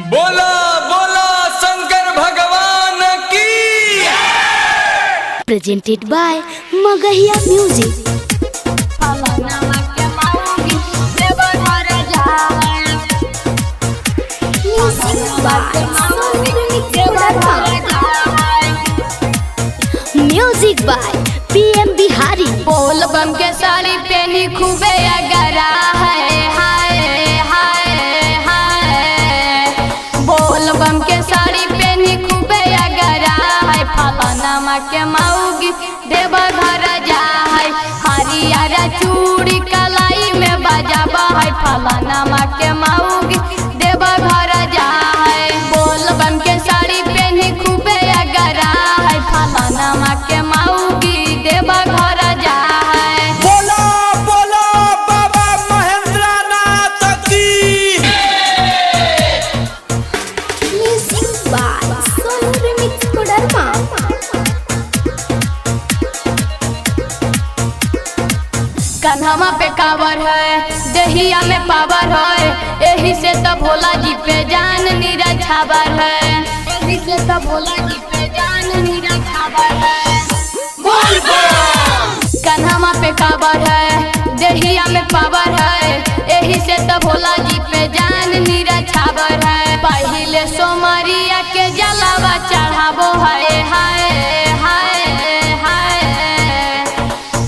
बोला बोला शंकर भगवान की। Presented by Magahiya music. Music by PM Bihari. बोल बम के साड़ी पहनी खूबे अगरा है, हाय हाय हाय। बोल बम के साड़ी पहनी खूबे अगरा है। फलाना के मऊगी देव घर जा है। हरियारा चूड़ी कलाई में बजाबा है। फलाना के मऊगी देव घर जा है। बोल बम के साड़ी पहनी खूबे अगरा है। फलाना के मऊगी देव घर जा है। बोला बोला बाबा महेंद्र नाथ की। Music by Sonu remix Koderma. कन्हवा पे कावर है, दहिया में पावर है। यही से तो भोला जी पे जान नीरा छावर है। यही से तो भोला जी पे जान नीरा छावर है। कन्हवा पे कावर है, दहिया में पावर है। यही से तो भोला जी पे जान नीरा छावर है। पहले सोमरिया के जलावा चढ़ाबो है, हाय हाय हाय।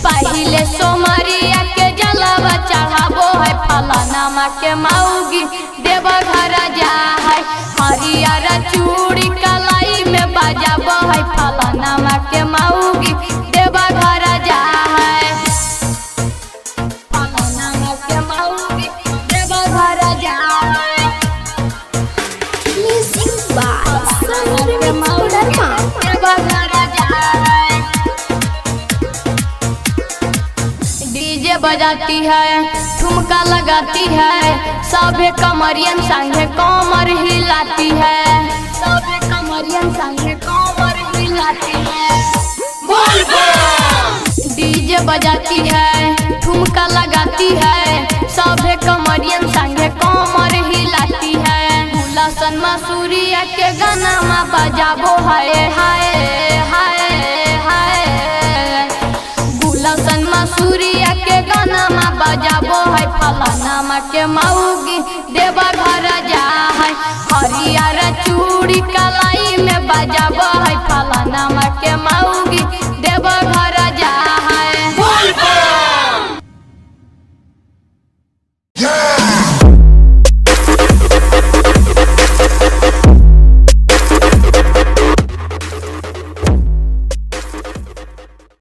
पहले सोमरिया के जलावा चढ़ाबो है। फलाना के मऊगी देव घर जा है। हरियारा चूड़ी कलाई में बजाबो है। फलाना के मऊगी देव घर जा है। फलाना के मऊगी देव घर जा है। Music by Sonu remix Koderma. Deoghar जा है। डीजे बजाती है, ठुमका लगाती है। सभे कमरियन संगे कमर हिलाती है। सभे कमरियन संगे कमर हिलाती है। डीजे बजाती है, ठुमका लगाती है। सभे कमरियन संगे कमर हिलाती है। गुलशन मसूरिया के गाना में बजाबो है, हाय हाय हाय। गुलशन मसूरिया के गाना में बजाबो है। फलाना के मऊगी देव घर जा है। हरियारा चूड़ी कलाई में बजाबो